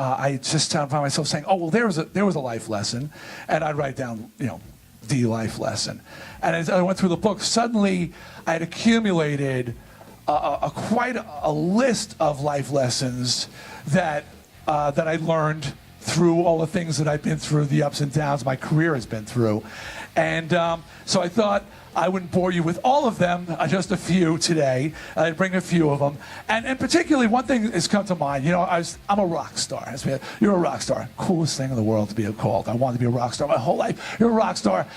I just found myself saying, oh, well, there was a life lesson. And I'd write down, the life lesson. And as I went through the book, suddenly I had accumulated quite a list of life lessons that I learned through all the things that I've been through, the ups and downs my career has been through. And so I thought I wouldn't bore you with all of them, just a few today. I'd bring a few of them. And particularly one thing has come to mind. I'm a rock star. You're a rock star. Coolest thing in the world to be called. I wanted to be a rock star my whole life. You're a rock star.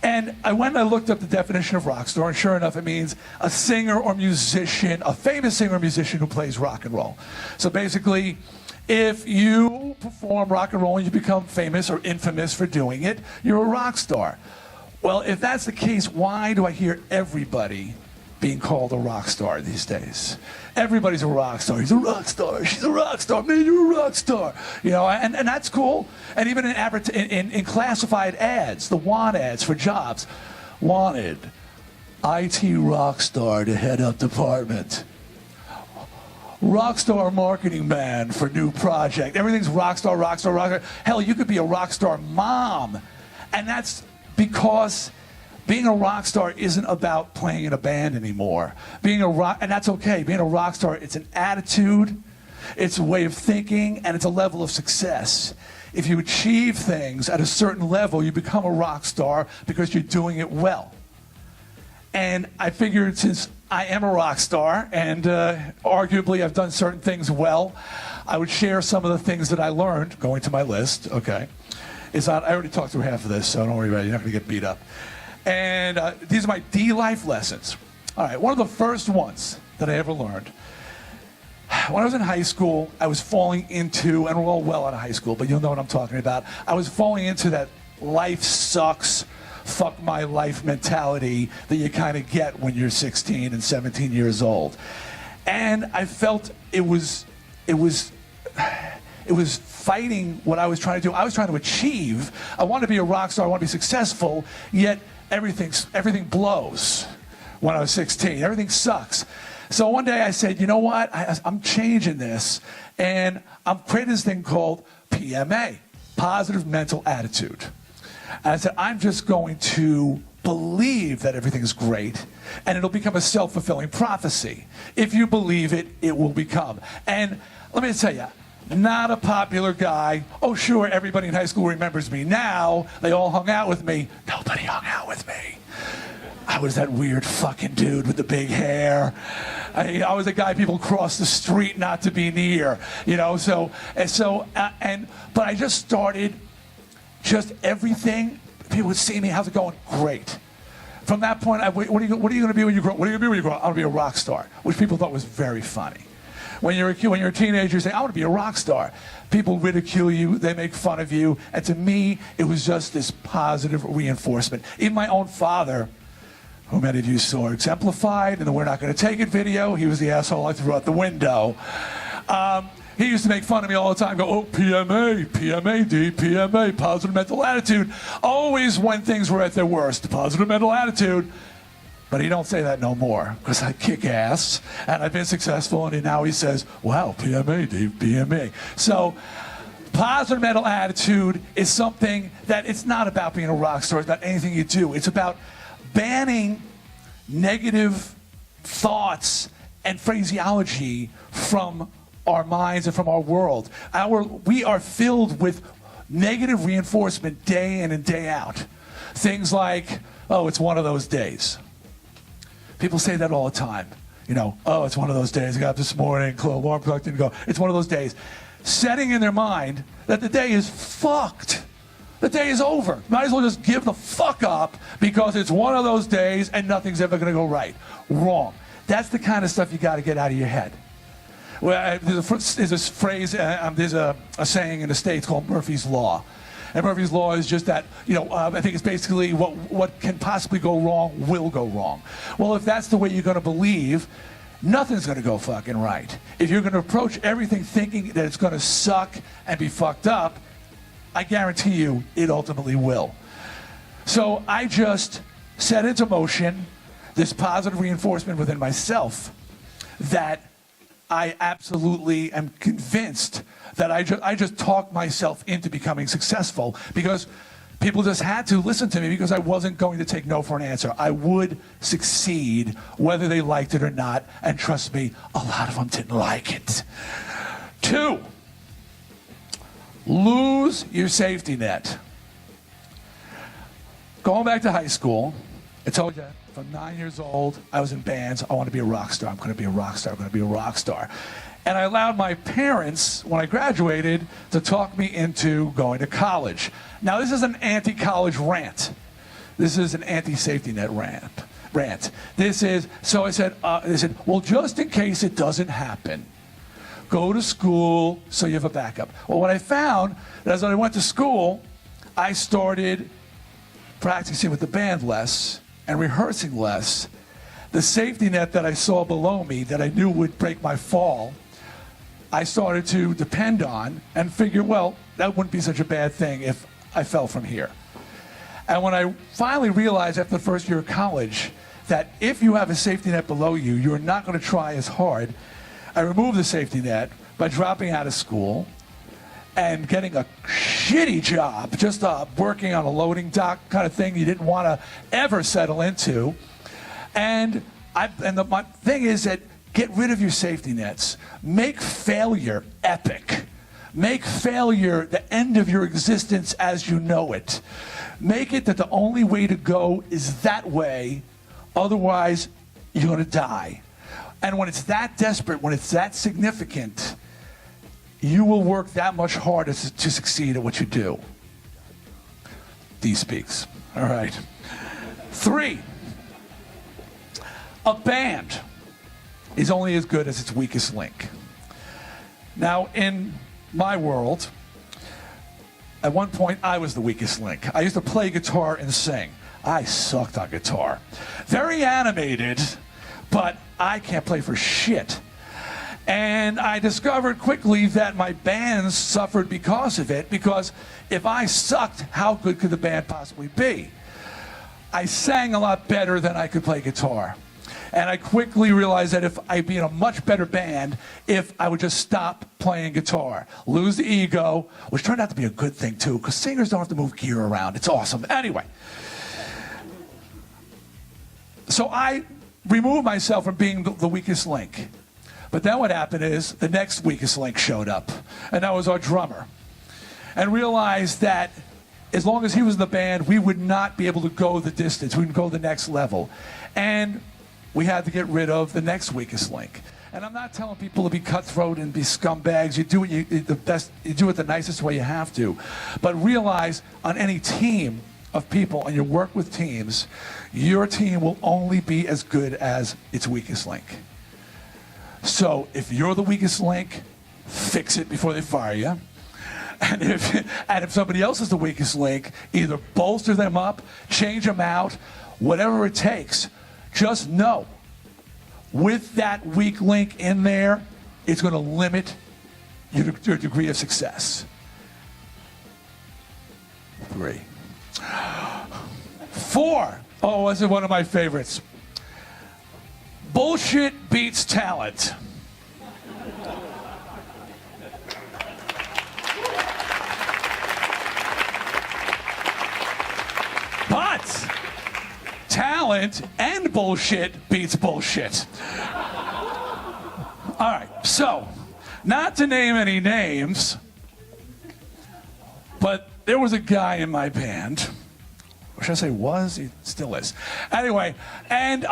And I went and I looked up the definition of rock star, and sure enough, it means a singer or musician, a famous singer or musician who plays rock and roll. So basically, if you perform rock and roll and you become famous or infamous for doing it, you're a rock star. Well, if that's the case, why do I hear everybody being called a rock star these days? Everybody's a rock star. He's a rock star. She's a rock star. Man, you're a rock star. And that's cool. And even in classified ads, the want ads for jobs, wanted, IT rock star to head up department. Rockstar marketing man for new project. Everything's rockstar, rockstar, rockstar. Hell, you could be a rockstar mom. And that's because being a rock star isn't about playing in a band anymore. And that's okay. Being a rock star, it's an attitude, it's a way of thinking, and it's a level of success. If you achieve things at a certain level, you become a rock star because you're doing it well. And I figured since I am a rock star, and arguably I've done certain things well, I would share some of the things that I learned, going to my list, okay. I already talked through half of this, so don't worry about it, you're not going to get beat up. And these are my D life lessons. All right, one of the first ones that I ever learned. When I was in high school, I was falling into, and we're all well out of high school, but you'll know what I'm talking about. I was falling into that life sucks, fuck my life mentality that you kind of get when you're 16 and 17 years old. And I felt it was fighting what I was trying to do. I was trying to achieve. I want to be a rock star. I want to be successful, yet everything blows when I was 16. Everything sucks. So one day I said, you know what? I'm changing this, and I'm creating this thing called PMA, Positive Mental Attitude. And I said, I'm just going to believe that everything's great, and it'll become a self-fulfilling prophecy. If you believe it, it will become. And let me tell you, not a popular guy. Oh, sure, everybody in high school remembers me now. They all hung out with me. Nobody hung out with me. I was that weird fucking dude with the big hair. I was the guy people crossed the street not to be near, but I just started, everything, people would see me, how's it going? Great. From that point, what are you going to be when you grow up? What are you going to be when you grow up? I'm going to be a rock star, which people thought was very funny. When you're a teenager, you say, I want to be a rock star. People ridicule you, they make fun of you, and to me, it was just this positive reinforcement. Even my own father, who many of you saw exemplified in the We're Not Gonna Take It video, he was the asshole I threw out the window. He used to make fun of me all the time, go, oh, PMA, D, PMA, positive mental attitude. Always when things were at their worst, positive mental attitude. But he don't say that no more, because I kick ass, and I've been successful, and now he says, wow, PMA, D, PMA. So, positive mental attitude is something that it's not about being a rock star, it's about anything you do. It's about banning negative thoughts and phraseology from our minds and from our world. We are filled with negative reinforcement day in and day out. Things like, oh, it's one of those days. People say that all the time. Oh, it's one of those days. I got up this morning, alarm clock didn't go. It's one of those days. Setting in their mind that the day is fucked. The day is over. Might as well just give the fuck up because it's one of those days and nothing's ever going to go right. Wrong. That's the kind of stuff you got to get out of your head. Well, there's a phrase, there's a saying in the States called Murphy's Law. And Murphy's Law is just that, I think it's basically what can possibly go wrong will go wrong. Well, if that's the way you're going to believe, nothing's going to go fucking right. If you're going to approach everything thinking that it's going to suck and be fucked up, I guarantee you it ultimately will. So I just set into motion this positive reinforcement within myself that I absolutely am convinced that I just talked myself into becoming successful because people just had to listen to me because I wasn't going to take no for an answer. I would succeed whether they liked it or not, and trust me, a lot of them didn't like it. 2, lose your safety net. Going back to high school, I told you, from 9 years old, I was in bands. I want to be a rock star. I'm going to be a rock star. I'm going to be a rock star. And I allowed my parents, when I graduated, to talk me into going to college. Now, this is an anti-college rant. This is an anti-safety net rant. This is, so I said, they said, well, just in case it doesn't happen, go to school so you have a backup. Well, what I found, as I went to school, I started practicing with the band less and rehearsing less. The safety net that I saw below me that I knew would break my fall, I started to depend on and figure, well, that wouldn't be such a bad thing if I fell from here. And when I finally realized after the first year of college that if you have a safety net below you, you're not going to try as hard, I removed the safety net by dropping out of school and getting a shitty job, just working on a loading dock kind of thing you didn't want to ever settle into. And my thing is that get rid of your safety nets. Make failure epic. Make failure the end of your existence as you know it. Make it that the only way to go is that way, otherwise you're going to die. And when it's that desperate, when it's that significant, you will work that much harder to succeed at what you do. Dee speaks. All right. 3, a band is only as good as its weakest link. Now, in my world, at one point, I was the weakest link. I used to play guitar and sing. I sucked on guitar. Very animated, but I can't play for shit. And I discovered quickly that my bands suffered because of it, because if I sucked, how good could the band possibly be? I sang a lot better than I could play guitar. And I quickly realized that if I'd be in a much better band if I would just stop playing guitar, lose the ego, which turned out to be a good thing too, because singers don't have to move gear around. It's awesome. Anyway, so I removed myself from being the weakest link. But then what happened is the next weakest link showed up, and that was our drummer. And realized that as long as he was in the band, we would not be able to go the distance. We would go the next level. And we had to get rid of the next weakest link. And I'm not telling people to be cutthroat and be scumbags. You do it the nicest way you have to. But realize on any team of people, and you work with teams, your team will only be as good as its weakest link. So if you're the weakest link, fix it before they fire you. And if somebody else is the weakest link, either bolster them up, change them out, whatever it takes. Just know, with that weak link in there, it's going to limit your degree of success. 3. 4. Oh, this is one of my favorites. Bullshit beats talent. But talent and bullshit beats bullshit. All right, so, not to name any names, but there was a guy in my band, or should I say was? He still is. Anyway, and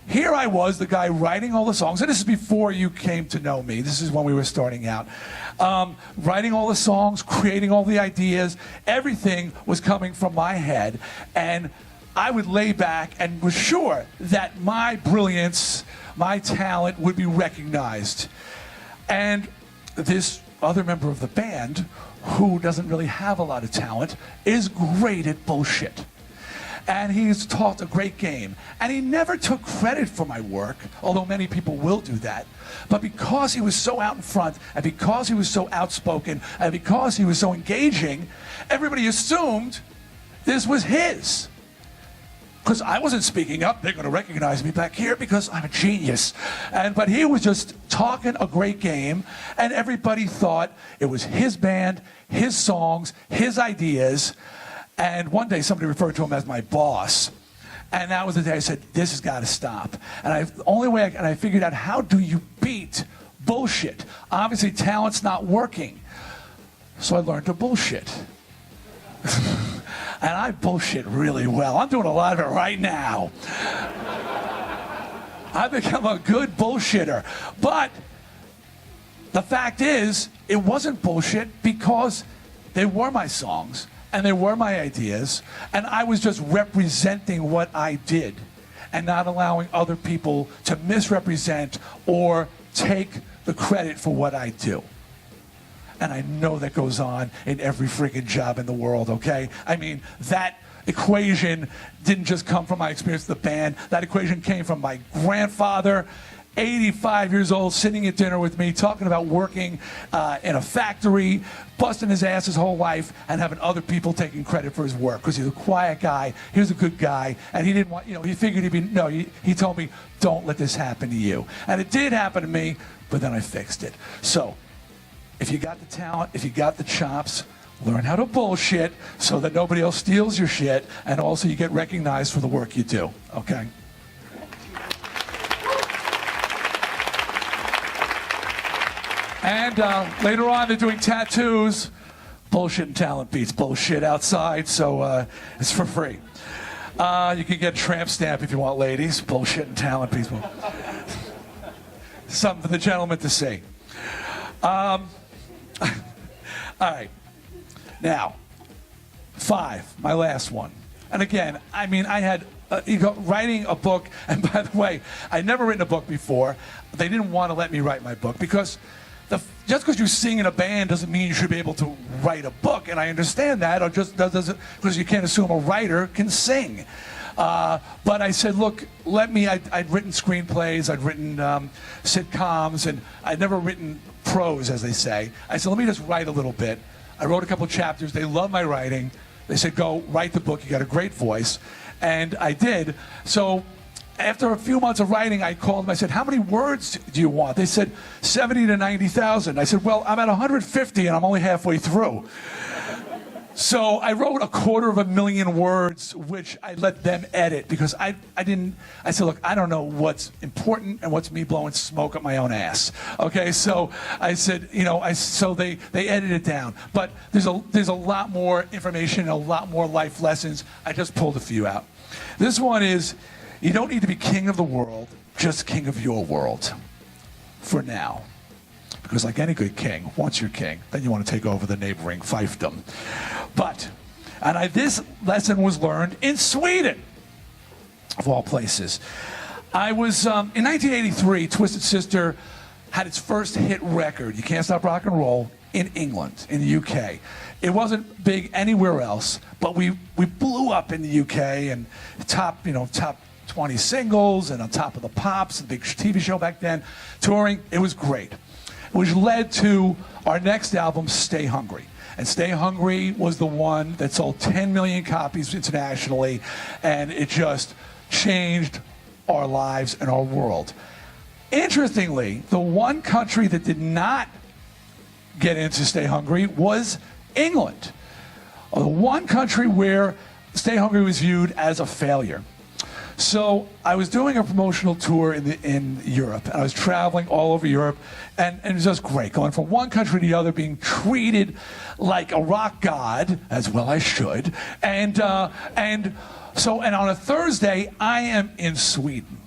here I was, the guy writing all the songs, and this is before you came to know me. This is when we were starting out. Writing all the songs, creating all the ideas, everything was coming from my head, and I would lay back and was sure that my brilliance, my talent would be recognized. And this other member of the band, who doesn't really have a lot of talent, is great at bullshit. And he's taught a great game. And he never took credit for my work, although many people will do that. But because he was so out in front, and because he was so outspoken, and because he was so engaging, everybody assumed this was his. because I wasn't speaking up. They're going to recognize me back here because I'm a genius. But he was just talking a great game, and everybody thought it was his band, his songs, his ideas. And one day somebody referred to him as my boss. And that was the day I said, this has got to stop. And the only way I figured out, how do you beat bullshit? Obviously, talent's not working. So I learned to bullshit. And I bullshit really well. I'm doing a lot of it right now. I've become a good bullshitter. But the fact is, it wasn't bullshit because they were my songs. And they were my ideas, and I was just representing what I did and not allowing other people to misrepresent or take the credit for what I do. And I know that goes on in every freaking job in the world, okay? I mean, that equation didn't just come from my experience with the band. That equation came from my grandfather, 85 years old, sitting at dinner with me, talking about working in a factory, busting his ass his whole life, and having other people taking credit for his work, because he's a quiet guy, he was a good guy, and he didn't want, he figured he told me, don't let this happen to you. And it did happen to me, but then I fixed it. So, if you got the talent, if you got the chops, learn how to bullshit so that nobody else steals your shit, and also you get recognized for the work you do, okay? And later on, they're doing tattoos. Bullshit and talent beats bullshit outside, so it's for free. You can get a tramp stamp if you want, ladies. Bullshit and talent beats. Something for the gentleman to see. All right. Now, 5, my last one. And again, I mean, I had writing a book, and by the way, I'd never written a book before. They didn't want to let me write my book because just because you sing in a band doesn't mean you should be able to write a book, and I understand that, or just doesn't, because you can't assume a writer can sing. But I said, look, I'd written screenplays, I'd written sitcoms, and I'd never written prose, as they say. I said, let me just write a little bit. I wrote a couple chapters. They loved my writing. They said, go write the book. You got a great voice. And I did. So after a few months of writing, I called them. I said, how many words do you want? They said, 70 to 90,000. I said, well, I'm at 150 and I'm only halfway through. So I wrote 250,000 words, which I let them edit because I said, look, I don't know what's important and what's me blowing smoke up my own ass. Okay, so I said, so they edited it down. But there's a lot more information and a lot more life lessons. I just pulled a few out. This one is, you don't need to be king of the world, just king of your world. For now. Because like any good king, once you're king, then you want to take over the neighboring fiefdom. This lesson was learned in Sweden, of all places. I was, in 1983, Twisted Sister had its first hit record, You Can't Stop Rock and Roll, in England, in the UK. It wasn't big anywhere else, but we blew up in the UK and top 20 singles and on top of the Pops, the big TV show back then, touring. It was great. Which led to our next album, Stay Hungry. And Stay Hungry was the one that sold 10 million copies internationally, and it just changed our lives and our world. Interestingly, the one country that did not get into Stay Hungry was England. The one country where Stay Hungry was viewed as a failure. So I was doing a promotional tour in Europe, and I was traveling all over Europe, and it was just great, going from one country to the other, being treated like a rock god, as well I should, and on a Thursday, I am in Sweden.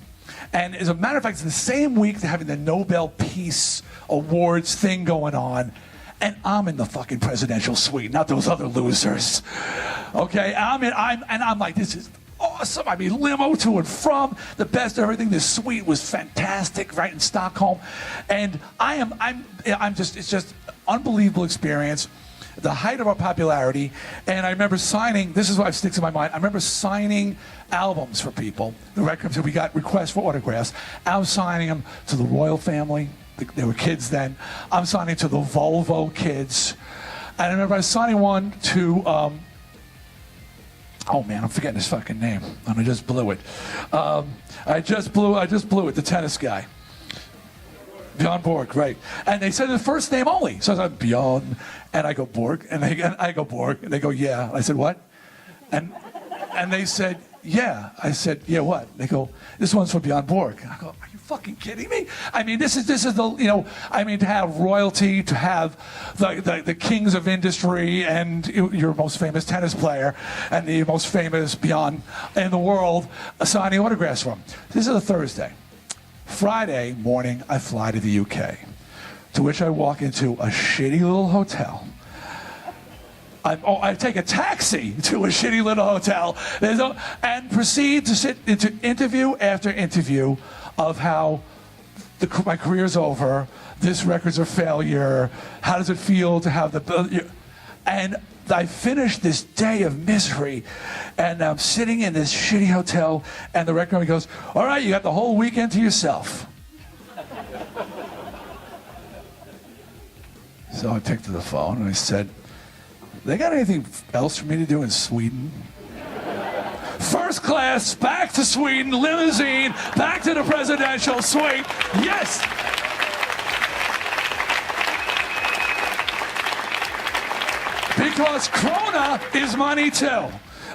And as a matter of fact, it's the same week they're having the Nobel Peace Awards thing going on, and I'm in the fucking presidential suite, not those other losers. Okay, I'm like, this is awesome. I mean, limo to and from, the best of everything. This suite was fantastic, right in Stockholm, and it's just unbelievable experience. The height of our popularity, and I remember signing. This is what sticks in my mind. I remember signing albums for people, the records. We got requests for autographs. I was signing them to the royal family. They were kids then. I'm signing to the Volvo kids, and I remember I was signing one to Oh man, I'm forgetting his fucking name, and I just blew it. I just blew it. The tennis guy, Bjorn Borg, right? And they said the first name only. So I said Bjorn, and I go Borg, and I go Borg, and they go yeah. I said what? And they said yeah. I said yeah what? They go this one's for Bjorn Borg. I go are you fucking kidding me? I mean this is the to have royalty, to have the kings of industry and your most famous tennis player and the most famous Bjorn in the world signing autographs from. This is a Thursday. Friday morning I fly to the UK, to which I walk into a shitty little hotel. I take a taxi to a shitty little hotel and proceed to sit into interview after interview of how my career's over, this record's a failure, how does it feel to have and I finished this day of misery, and I'm sitting in this shitty hotel, and the record company goes, all right, you got the whole weekend to yourself. So I picked up the phone and I said, they got anything else for me to do in Sweden? First class, back to Sweden, limousine, back to the presidential suite. Yes! Because krona is money too,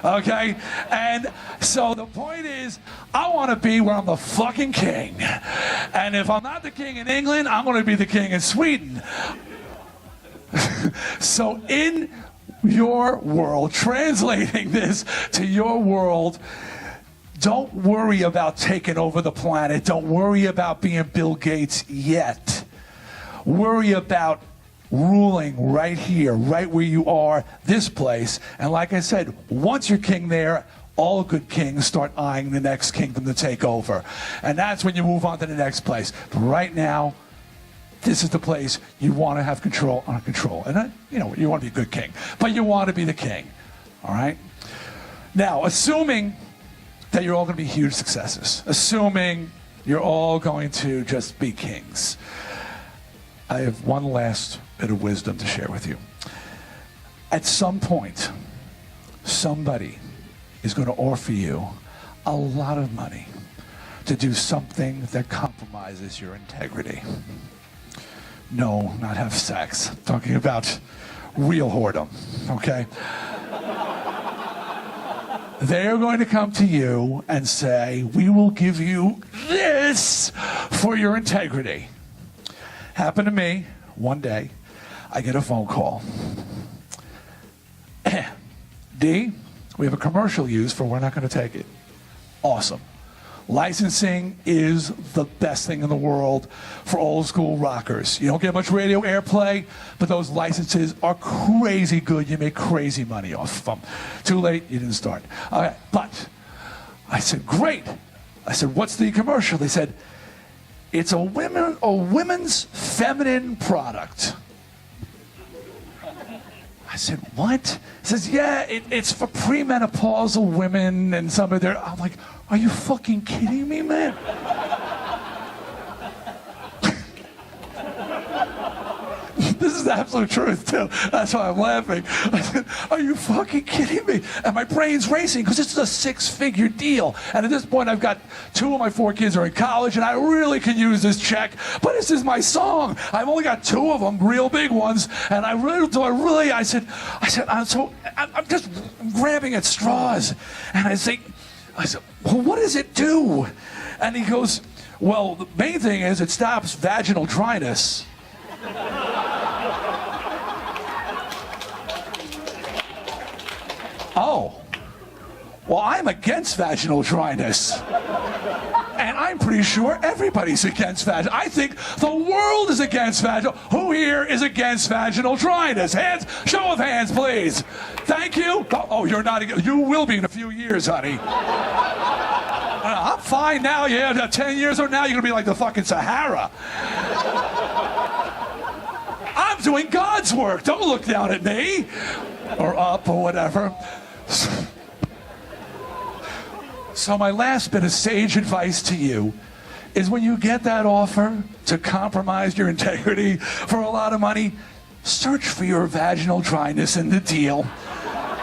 okay? And so the point is, I want to be where I'm the fucking king. And if I'm not the king in England, I'm going to be the king in Sweden. So in your world, translating this to your world, don't worry about taking over the planet. Don't worry about being Bill Gates yet. Worry about ruling right here, right where you are, this place. And like I said, once you're king there, all good kings start eyeing the next kingdom to take over. And that's when you move on to the next place. But right now, this is the place you want to have control on control. And you want to be a good king, but you want to be the king, all right? Now, assuming that you're all going to be huge successes, assuming you're all going to just be kings, I have one last bit of wisdom to share with you. At some point, somebody is going to offer you a lot of money to do something that compromises your integrity. No, not have sex. I'm talking about real whoredom, okay? They're going to come to you and say, we will give you this for your integrity. Happened to me one day. I get a phone call. Dee, we have a commercial used for We're Not Going to Take It. Awesome. Licensing is the best thing in the world for old school rockers. You don't get much radio airplay, but those licenses are crazy good. You make crazy money off of them. Too late, you didn't start. Okay, but I said, great. I said, what's the commercial? They said, it's a women's feminine product. I said, what? He says, yeah, it's for premenopausal women and some of their... I'm like, are you fucking kidding me, man? This is the absolute truth, too. That's why I'm laughing. I said, are you fucking kidding me? And my brain's racing because this is a six-figure deal. And at this point, I've got 2 of my 4 kids are in college, and I really could use this check. But this is my song. I've only got 2 of them, real big ones. And I said, I'm just grabbing at straws. And I said, well, what does it do? And he goes, well, the main thing is it stops vaginal dryness. Oh, well, I'm against vaginal dryness. And I'm pretty sure everybody's against vaginal. I think the world is against vaginal. Who here is against vaginal dryness? Hands, show of hands, please. Thank you. Oh, you're not. You will be in a few years, honey. I'm fine now. Yeah, 10 years from now, you're gonna be like the fucking Sahara. I'm doing God's work. Don't look down at me, or up, or whatever. So my last bit of sage advice to you is when you get that offer to compromise your integrity for a lot of money, search for your vaginal dryness in the deal.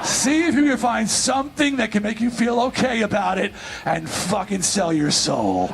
See if you can find something that can make you feel okay about it and fucking sell your soul.